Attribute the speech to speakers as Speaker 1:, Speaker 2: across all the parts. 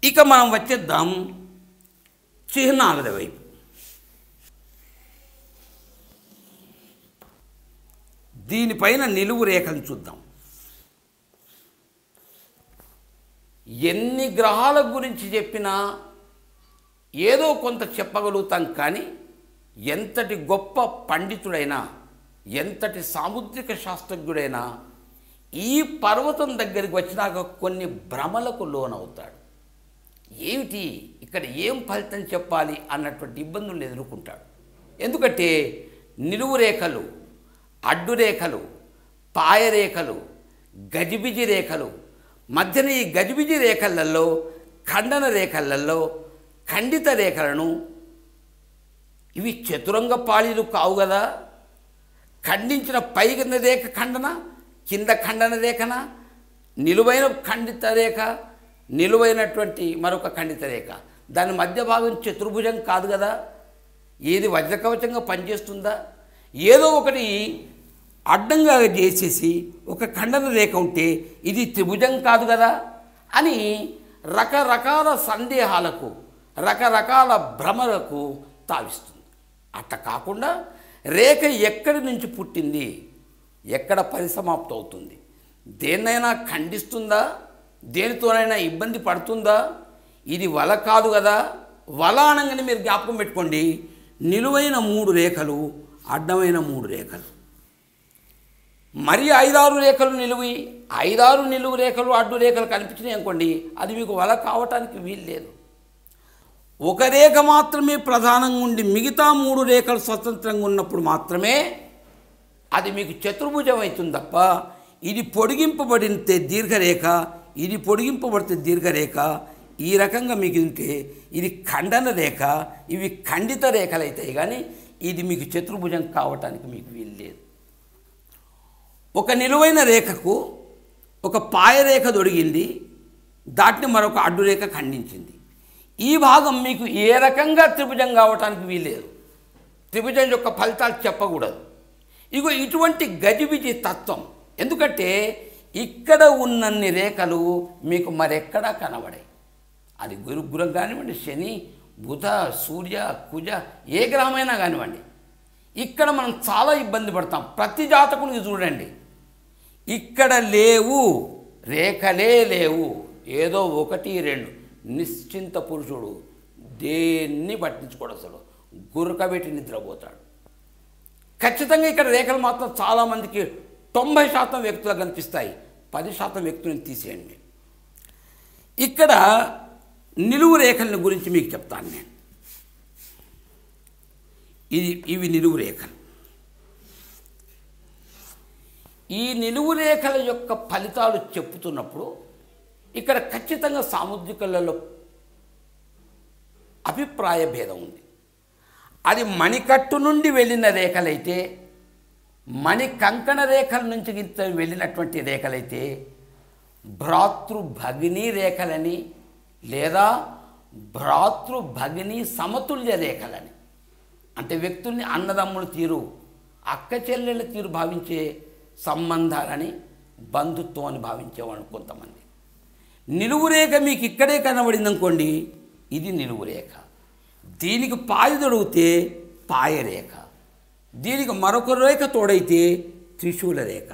Speaker 1: ఇక మనం వచ్చేద్దాం చిహ్నాల వైపు. దీనిపైన నిలువు రేఖను చూద్దాం. ఎన్ని గ్రహాల గురించి చెప్పినా ఏదో కొంత చెప్పగలుగుతాం, కానీ ఎంతటి గొప్ప పండితుడైనా, ఎంతటి సాముద్రిక శాస్త్రజ్ఞుడైనా ఈ పర్వతం దగ్గరికి వచ్చినాక కొన్ని భ్రమలకు లోనవుతాడు. ఏమిటి ఇక్కడ ఏం ఫలితం చెప్పాలి అన్నటువంటి ఇబ్బందులు ఎదుర్కొంటాడు. ఎందుకంటే నిలువు రేఖలు, అడ్డు రేఖలు, పాయరేఖలు, గజిబిజి రేఖలు, మధ్యన ఈ గజిబిజి రేఖలలో, ఖండన రేఖలలో, ఖండిత రేఖలను, ఇవి చతురంగ పాళీలు కావు కదా. ఖండించిన పైన రేఖ ఖండన, కింద ఖండన రేఖన, నిలువైన ఖండిత రేఖ, నిలువైనటువంటి మరొక ఖండిత రేఖ, దాని మధ్య భాగం చతుర్భుజం కాదు కదా. ఏది వజ్రకవచంగా పనిచేస్తుందా? ఏదో ఒకటి అడ్డంగా చేసేసి ఒక ఖండన రేఖ ఉంటే ఇది త్రిభుజం కాదు కదా అని రకరకాల సందేహాలకు, రకరకాల భ్రమలకు తావిస్తుంది. అట్ట కాకుండా రేఖ ఎక్కడి నుంచి పుట్టింది, ఎక్కడ పరిసమాప్తం అవుతుంది, దేన్నైనా ఖండిస్తుందా, దేనితోనైనా ఇబ్బంది పడుతుందా, ఇది వల కాదు కదా. వల అనగానే మీరు జ్ఞాపకం పెట్టుకోండి, నిలువైన 3 రేఖలు, అడ్డమైన 3 రేఖలు. మరి 5-6 రేఖలు నిలువి, 5-6 నిలువు రేఖలు, అడ్డు రేఖలు కనిపించినాయి అనుకోండి, అది మీకు వల కావటానికి వీలు లేదు. ఒక రేఖ మాత్రమే ప్రధానంగా ఉండి మిగతా 3 రేఖలు స్వతంత్రంగా ఉన్నప్పుడు మాత్రమే అది మీకు చతుర్భుజం అవుతుంది తప్ప, ఇది పొడిగింపబడితే దీర్ఘరేఖ, ఇది పొడిగింపబడితే దీర్ఘరేఖ, ఈ రకంగా మీకు ఉంటే ఇది ఖండన రేఖ, ఇవి ఖండిత రేఖలు అవుతాయి, కానీ ఇది మీకు చతుర్భుజం కావటానికి మీకు వీలు లేదు. ఒక నిలువైన రేఖకు ఒక పాయరేఖ దొరికింది, దాటిని మరొక అడ్డు రేఖ ఖండించింది. ఈ భాగం మీకు ఏ రకంగా త్రిభుజం కావటానికి వీల్లేదు. త్రిభుజం యొక్క ఫలితాలు చెప్పకూడదు. ఇగో ఇటువంటి గజిబిజి తత్వం. ఎందుకంటే ఇక్కడ ఉన్నన్ని రేఖలు మీకు మరెక్కడా కనబడాయి. అది గురుగ్రహం కానివ్వండి, శని, బుధ, సూర్య, కుజ, ఏ గ్రహమైనా కానివ్వండి, ఇక్కడ మనం చాలా ఇబ్బంది పడతాం. ప్రతి జాతకునికి చూడండి, ఇక్కడ లేవు, రేఖలే లేవు, ఏదో 1-2 నిశ్చింత పురుషుడు దేన్ని పట్టించుకోడు, అసలు గురకబెట్టి నిద్రపోతాడు. ఖచ్చితంగా ఇక్కడ రేఖలు మాత్రం చాలామందికి 90% వ్యక్తులకు కనిపిస్తాయి. 10% వ్యక్తులను తీసేయండి. ఇక్కడ నిలువు రేఖల గురించి మీకు చెప్తాను నేను. ఇవి నిలువు రేఖలు. ఈ నిలువు రేఖల యొక్క ఫలితాలు చెప్పుతున్నప్పుడు ఇక్కడ ఖచ్చితంగా సాముద్రికలలో అభిప్రాయ భేదం ఉంది. అది మణికట్టు నుండి వెళ్ళిన రేఖలైతే, మణి కంకణ రేఖల నుంచి వెళ్ళినటువంటి రేఖలైతే భ్రాతృభగిని రేఖలని, లేదా భ్రాతృభగిని సమతుల్య రేఖలని, అంటే వ్యక్తుల్ని అన్నదమ్ముల తీరు, అక్క చెల్లెళ్ళ తీరు భావించే సంబంధాలని, బంధుత్వం అని భావించేవాళ్ళు కొంతమంది. నిలువు రేఖ మీకు ఇక్కడే కనబడింది అనుకోండి, ఇది నిలువు రేఖ. దీనికి పాయ తొడిగితే పాయరేఖ, దీనికి మరొక రేఖ తోడైతే త్రిశూల రేఖ.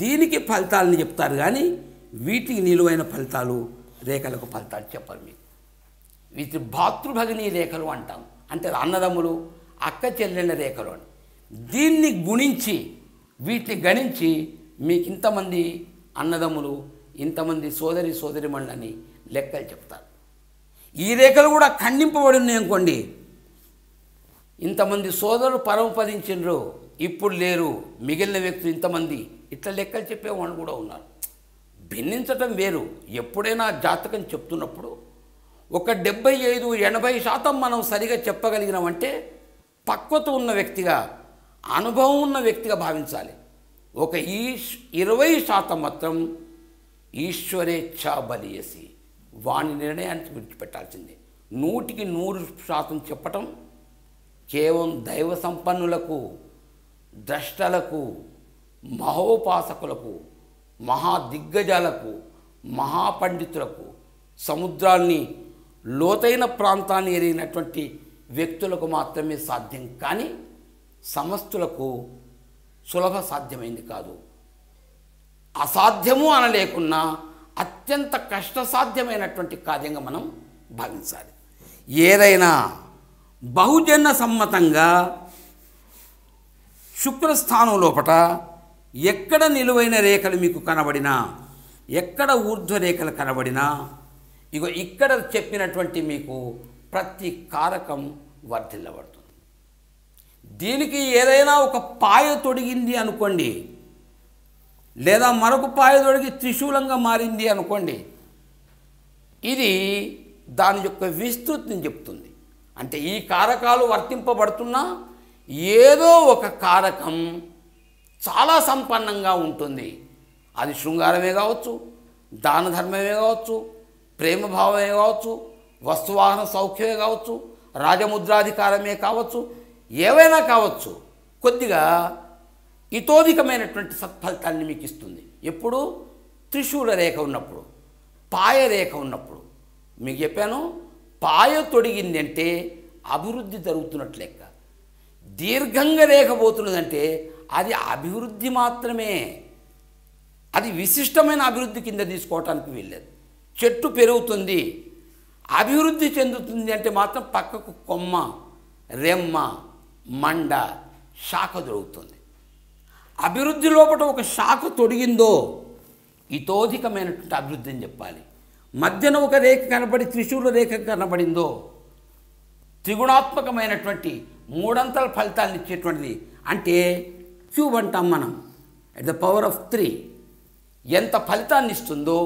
Speaker 1: దీనికి ఫలితాలని చెప్తారు, కానీ వీటికి నిలువైన ఫలితాలు, రేఖలకు ఫలితాలు చెప్పరు మీకు. వీటి భాతృభగిని రేఖలు అంటాం, అంటే అన్నదమ్ములు, అక్క చెల్లెళ్ళ రేఖలు అని. దీన్ని గుణించి, వీటిని గణించి మీకు ఇంతమంది అన్నదమ్ములు, ఇంతమంది సోదరిమణులని లెక్కలు చెప్తారు. ఈ రేఖలు కూడా ఖండింపబడి ఉన్నాయి అనుకోండి, ఇంతమంది సోదరులు పరమపదించిండ్రు, ఇప్పుడు లేరు, మిగిలిన వ్యక్తులు ఇంతమంది, ఇట్లా లెక్కలు చెప్పేవాళ్ళు కూడా ఉన్నారు. భిన్నించటం వేరు. ఎప్పుడైనా జాతకం చెప్తున్నప్పుడు ఒక 75-80% మనం సరిగా చెప్పగలిగినామంటే పక్వత ఉన్న వ్యక్తిగా, అనుభవం ఉన్న వ్యక్తిగా భావించాలి. ఒక 20% మాత్రం ఈశ్వరేచ్ఛా బలియసి, వాని నిర్ణయానికి విడిచిపెట్టాల్సిందే. 100% చెప్పటం కేవలం దైవ సంపన్నులకు, ద్రష్టలకు, మహోపాసకులకు, మహాదిగ్గజాలకు, మహాపండితులకు, సముద్రాన్ని లోతైన ప్రాంతాన్ని ఎరిగినటువంటి వ్యక్తులకు మాత్రమే సాధ్యం, కానీ సమస్తులకు సులభ సాధ్యమైంది కాదు. అసాధ్యము అనలేకున్నా అత్యంత కష్టసాధ్యమైనటువంటి కార్యంగా మనం భావించాలి. ఏదైనా బహుజన సమ్మతంగా శుక్రస్థానం లోపట ఎక్కడ నిలువైన రేఖలు మీకు కనబడినా, ఎక్కడ ఊర్ధ్వరేఖలు కనబడినా, ఇగో ఇక్కడ చెప్పినటువంటి మీకు ప్రతి కారకం వర్ధిల్లబడుతుంది. దీనికి ఏదైనా ఒక పాయ తొడిగింది అనుకోండి, లేదా మరొక పాయ తొడిగి త్రిశూలంగా మారింది అనుకోండి, ఇది దాని యొక్క విస్తృతిని చెప్తుంది. అంటే ఈ కారకాలు వర్తింపబడుతున్నా ఏదో ఒక కారకం చాలా సంపన్నంగా ఉంటుంది. అది శృంగారమే కావచ్చు, దాన ధర్మమే కావచ్చు, ప్రేమభావమే కావచ్చు, వస్తువాహన సౌఖ్యమే కావచ్చు, రాజముద్రాధికారమే కావచ్చు, ఏవైనా కావచ్చు. కొద్దిగా ఇతోధికమైనటువంటి సత్ఫలితాన్ని మీకు ఇస్తుంది. ఎప్పుడు? త్రిశూల రేఖ ఉన్నప్పుడు, పాయ రేఖ ఉన్నప్పుడు. మీకు చెప్పాను, పాయ తొడిగింది అంటే అభివృద్ధి జరుగుతున్నట్లు లెక్క. దీర్ఘంగా రేఖ పోతున్నదంటే అది అభివృద్ధి మాత్రమే, అది విశిష్టమైన అభివృద్ధి కింద తీసుకోవటానికి వీల్లేదు. చెట్టు పెరుగుతుంది, అభివృద్ధి చెందుతుంది అంటే మాత్రం పక్కకు కొమ్మ, రెమ్మ, మండ, శాఖ దొరుకుతుంది. అభివృద్ధి లోపల ఒక శాఖ తొడిగిందో ఇతోధికమైనటువంటి అభివృద్ధి అని చెప్పాలి. మధ్యన ఒక రేఖ కనబడి త్రిశూల రేఖ కనబడిందో త్రిగుణాత్మకమైనటువంటి మూడంతల ఫలితాలను ఇచ్చేటువంటిది. అంటే క్యూబ్ అంటాం మనం, అట్ ద పవర్ ఆఫ్ 3. ఎంత ఫలితాన్ని ఇస్తుందో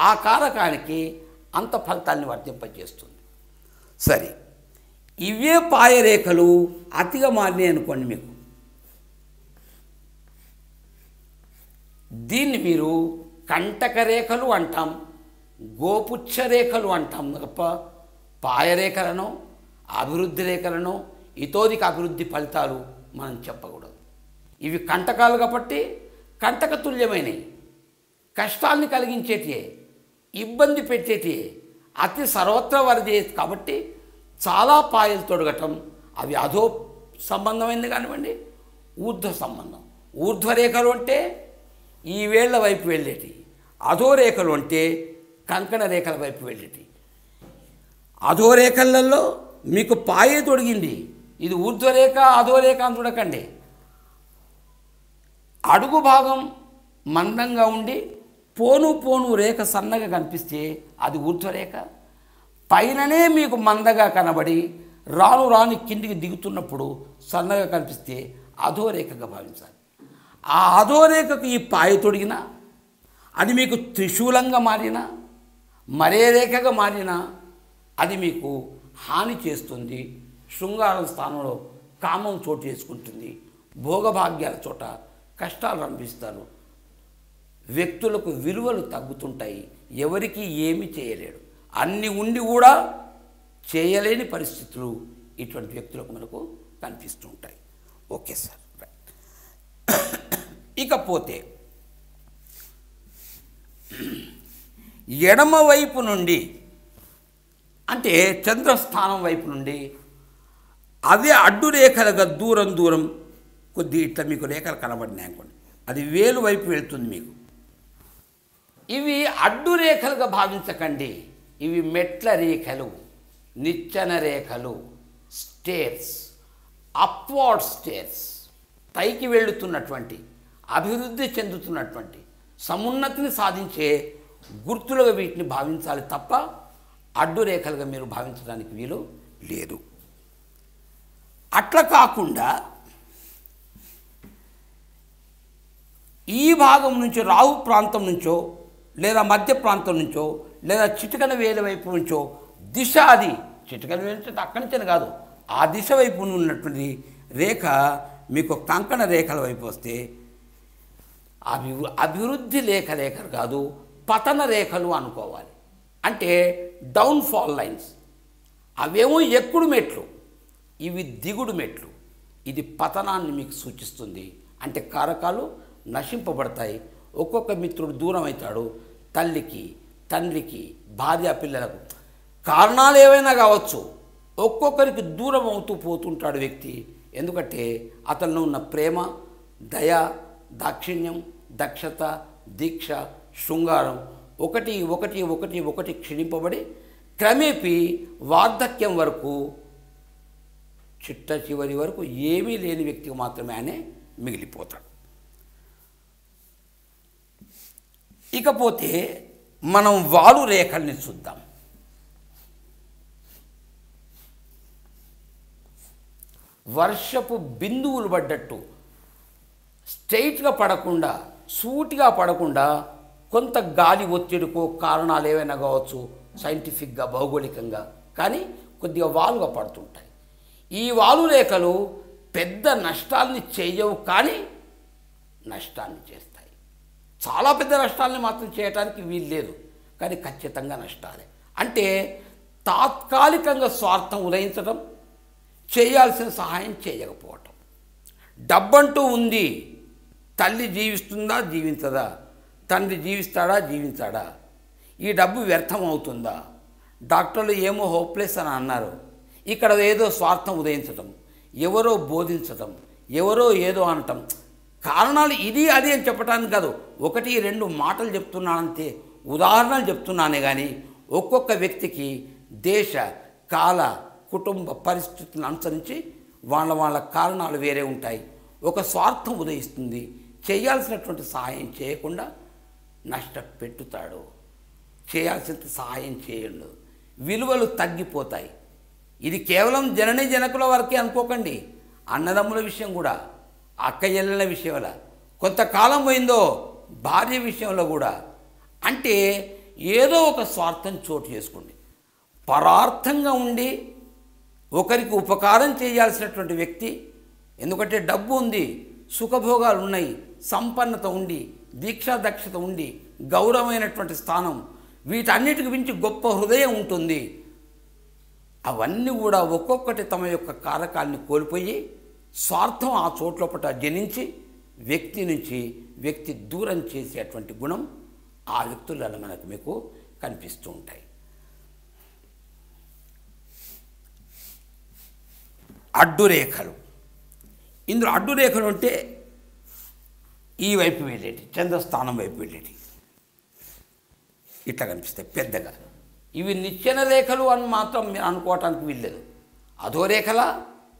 Speaker 1: ఆ కారకానికి అంత ఫలితాన్ని వర్తింపజేస్తుంది. సరే, ఇవే పాయరేఖలు అతిగా మారినాయి అనుకోండి, మీకు దీన్ని మీరు కంటక రేఖలు అంటాం, గోపుచ్చ రేఖలు అంటాం తప్ప పాయరేఖలను, అభివృద్ధి రేఖలను, ఇతోధిక అభివృద్ధి ఫలితాలు మనం చెప్పకూడదు. ఇవి కంటకాలు కాబట్టి కంటక తుల్యమైనవి, కష్టాల్ని కలిగించేటివే, ఇబ్బంది పెట్టేటివే, అతి సర్వత్ర వరదే. కాబట్టి చాలా పాయలు తొడగటం అవి అధో సంబంధమైనది కానివ్వండి, ఊర్ధ్వ సంబంధం. ఊర్ధ్వరేఖలు అంటే ఈ వేళ్ల వైపు వెళ్ళేటి, అధోరేఖలు అంటే కంకణ రేఖల వైపు వెళ్ళేటి. అధోరేఖలలో మీకు పాయే తొడిగింది, ఇది ఊర్ధ్వరేఖ అధోరేఖ అని చూడకండి. అడుగు భాగం మందంగా ఉండి పోను పోను రేఖ సన్నగా కనిపిస్తే అది ఊర్ధ్వరేఖ. పైననే మీకు మందగా కనబడి రాను రాను కిందికి దిగుతున్నప్పుడు సన్నగా కనిపిస్తే అధోరేఖగా భావించాలి. ఆ అధోరేఖకు ఈ పాయ తొడిగినా, అది మీకు త్రిశూలంగా మారినా, మరే రేఖగా మారినా అది మీకు హాని చేస్తుంది. శృంగారం స్థానంలో కామం చోటు చేసుకుంటుంది, భోగభాగ్యాల చోట కష్టాలు అనిపిస్తారు, వ్యక్తులకు విలువలు తగ్గుతుంటాయి, ఎవరికి ఏమీ చేయలేడు, అన్ని ఉండి కూడా చేయలేని పరిస్థితులు ఇటువంటి వ్యక్తులకు మనకు కనిపిస్తూ ఉంటాయి. Okay sir, right. ఇకపోతే ఎడమ వైపు నుండి, అంటే చంద్రస్థానం వైపు నుండి అవే అడ్డు రేఖలుగా దూరం దూరం కొద్ది ఇట్లా మీకు రేఖలు కనబడినాయి అనుకోండి, అది వేలు వైపు వెళ్తుంది మీకు. ఇవి అడ్డు రేఖలుగా భావించకండి, ఇవి మెట్ల రేఖలు, నిచ్చెన రేఖలు, స్టేర్స్, అప్వార్డ్ స్టేర్స్, పైకి వెళుతున్నటువంటి, అభివృద్ధి చెందుతున్నటువంటి, సమున్నతిని సాధించే గుర్తులుగా వీటిని భావించాలి తప్ప అడ్డు రేఖలుగా మీరు భావించడానికి వీలు లేదు. అట్లా కాకుండా ఈ భాగం నుంచి రాహు ప్రాంతం నుంచో లేదా మధ్య ప్రాంతం నుంచో లేదా చిటికన వేల వైపు నుంచో దిశ, అది చిటికన వేల నుంచి అక్కడి నుంచే కాదు, ఆ దిశ వైపు ఉన్నటువంటి రేఖ మీకు కంకణ రేఖల వైపు వస్తే అభివృద్ధి రేఖలు కాదు, పతన రేఖలు అనుకోవాలి. అంటే డౌన్ఫాల్ లైన్స్. అవేమో ఎక్కుడు మెట్లు, ఇవి దిగుడు మెట్లు. ఇది పతనాన్ని మీకు సూచిస్తుంది. అంటే కారకాలు నశింపబడతాయి. ఒక్కొక్క మిత్రుడు దూరం అవుతాడు, తల్లికి, తండ్రికి, భార్య పిల్లలకు కారణాలు ఏవైనా కావచ్చు, ఒక్కొక్కరికి దూరం అవుతూ పోతుంటాడు వ్యక్తి. ఎందుకంటే అతనిలో ఉన్న ప్రేమ, దయ, దాక్షిణ్యం, దక్షత, దీక్ష, శృంగారం ఒకటి ఒకటి ఒకటి ఒకటి క్షీణింపబడి క్రమేపీ వార్ధక్యం వరకు, చిట్ట చివరి వరకు ఏమీ లేని వ్యక్తికి మాత్రమే ఆయన మిగిలిపోతాడు. ఇకపోతే మనం వాలు రేఖల్ని చూద్దాం. వర్షపు బిందువులు పడ్డట్టు స్ట్రైట్గా పడకుండా, సూటిగా పడకుండా కొంత గాలి ఒత్తిడికో కారణాలు ఏవైనా కావచ్చు, సైంటిఫిక్గా, భౌగోళికంగా, కానీ కొద్దిగా వాలుగా పడుతుంటాయి. ఈ వాలు రేఖలు పెద్ద నష్టాల్ని చేయవు, కానీ నష్టాన్ని చేస్తాయి. చాలా పెద్ద నష్టాలని మాత్రం చేయడానికి వీలు లేదు, కానీ ఖచ్చితంగా నష్టాలే. అంటే తాత్కాలికంగా స్వార్థం ఉదయించడం, చేయాల్సిన సహాయం చేయకపోవటం. డబ్బంటూ ఉంది, తల్లి జీవిస్తుందా జీవించదా, తండ్రి జీవిస్తాడా జీవించాడా, ఈ డబ్బు వ్యర్థం అవుతుందా, డాక్టర్లు ఏమో హోప్లెస్ అని అన్నారు, ఇక్కడ ఏదో స్వార్థం ఉదయించటం, ఎవరో బోధించటం, ఎవరో ఏదో అనటం. కారణాలు ఇది అది అని చెప్పడానికి కాదు, ఒకటి రెండు మాటలు చెప్తున్నానంతే, ఉదాహరణలు చెప్తున్నానే కానీ ఒక్కొక్క వ్యక్తికి దేశ, కాల, కుటుంబ పరిస్థితులను అనుసరించి వాళ్ళ కారణాలు వేరే ఉంటాయి. ఒక స్వార్థం ఉదయిస్తుంది, చేయాల్సినటువంటి సహాయం చేయకుండా నష్టపెట్టుతాడు, చేయాల్సిన సహాయం చేయండు, విలువలు తగ్గిపోతాయి. ఇది కేవలం జననీ జనకుల వరకే అనుకోకండి, అన్నదమ్ముల విషయం కూడా, అక్క చెల్లెల విషయంలో, కొంతకాలం పోయిందో భార్య విషయంలో కూడా. అంటే ఏదో ఒక స్వార్థం చోటు చేసుకోండి. పరార్థంగా ఉండి ఒకరికి ఉపకారం చేయాల్సినటువంటి వ్యక్తి, ఎందుకంటే డబ్బు ఉంది, సుఖభోగాలు ఉన్నాయి, సంపన్నత ఉండి, దీక్షా దక్షత ఉండి, గౌరవమైనటువంటి స్థానం, వీటన్నిటికి మించి గొప్ప హృదయం ఉంటుంది. అవన్నీ కూడా ఒక్కొక్కటి తమ యొక్క కారకాల్ని కోల్పోయి స్వార్థం ఆ చోట్లోపట జనించి వ్యక్తి నుంచి వ్యక్తి దూరం చేసేటువంటి గుణం ఆ వ్యక్తులలో మీకు కనిపిస్తూ ఉంటాయి. అడ్డురేఖలు. ఇందులో అడ్డురేఖలు అంటే ఈ వైపు వెళ్ళేటి, చంద్రస్థానం వైపు వెళ్ళేటి ఇట్లా కనిపిస్తాయి పెద్దగా. ఇవి నిచ్చెన రేఖలు అని మాత్రం మీరు అనుకోవటానికి వీల్లేదు. అధోరేఖల,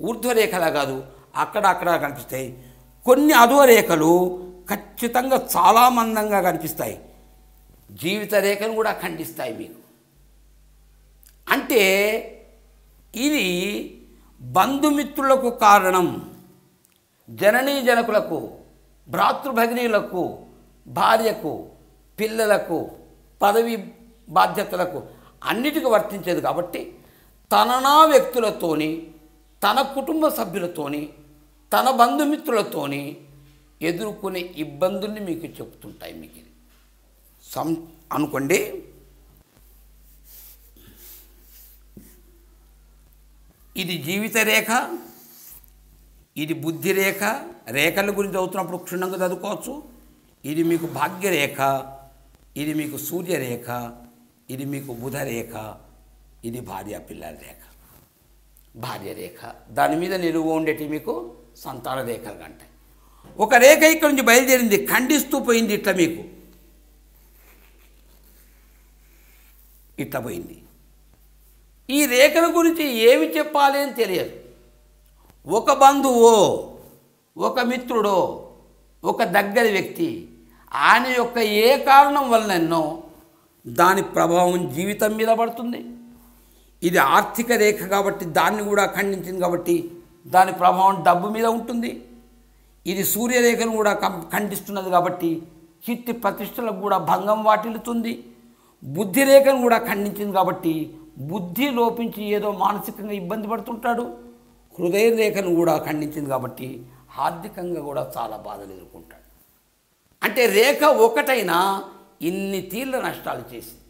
Speaker 1: ఊర్ధ్వరేఖలా కాదు, అక్కడ కనిపిస్తాయి. కొన్ని అధోరేఖలు ఖచ్చితంగా చాలా మందంగా కనిపిస్తాయి, జీవిత రేఖను కూడా ఖండిస్తాయి మీకు. అంటే ఇది బంధుమిత్రులకు కారణం, జననీ జనకులకు, భ్రాతృభగినీలకు, భార్యకు, పిల్లలకు, పదవి బాధ్యతలకు అన్నిటికీ వర్తించేది. కాబట్టి తననా వ్యక్తులతోని, తన కుటుంబ సభ్యులతోని, తన బంధుమిత్రులతోని ఎదుర్కొనే ఇబ్బందుల్ని మీకు చెప్తుంటాయి. మీకు ఇది అనుకోండి, ఇది జీవిత రేఖ, ఇది బుద్ధి రేఖ. రేఖల గురించి చదువుతున్నప్పుడు క్షుణ్ణంగా చదువుకోవచ్చు. ఇది మీకు భాగ్యరేఖ, ఇది మీకు సూర్యరేఖ, ఇది మీకు బుధరేఖ, ఇది భార్య పిల్లల రేఖ. భార్యరేఖ దాని మీద నిలువ ఉండేటి మీకు సంతాన రేఖలు అంటాయి. ఒక రేఖ ఇక్కడ నుంచి బయలుదేరింది, ఖండిస్తూ పోయింది, ఇట్లా మీకు ఇట్లా పోయింది. ఈ రేఖల గురించి ఏమి చెప్పాలి అని తెలియదు. ఒక బంధువో, ఒక మిత్రుడో, ఒక దగ్గర వ్యక్తి ఆయన యొక్క ఏ కారణం వలనన్నో దాని ప్రభావం జీవితం మీద పడుతుంది. ఇది ఆర్థిక రేఖ కాబట్టి దాన్ని కూడా ఖండించింది, కాబట్టి దాని ప్రభావం డబ్బు మీద ఉంటుంది. ఇది సూర్యరేఖను కూడా ఖండిస్తున్నది కాబట్టి కీర్తి ప్రతిష్టలకు కూడా భంగం వాటిల్లుతుంది. బుద్ధి రేఖను కూడా ఖండించింది కాబట్టి బుద్ధి లోపించి ఏదో మానసికంగా ఇబ్బంది పడుతుంటాడు. హృదయ రేఖను కూడా ఖండించింది కాబట్టి ఆర్థికంగా కూడా చాలా బాధలు ఎదుర్కొంటాడు. అంటే రేఖ ఒకటైనా ఇన్ని తీవ్ర నష్టాలు చేసింది.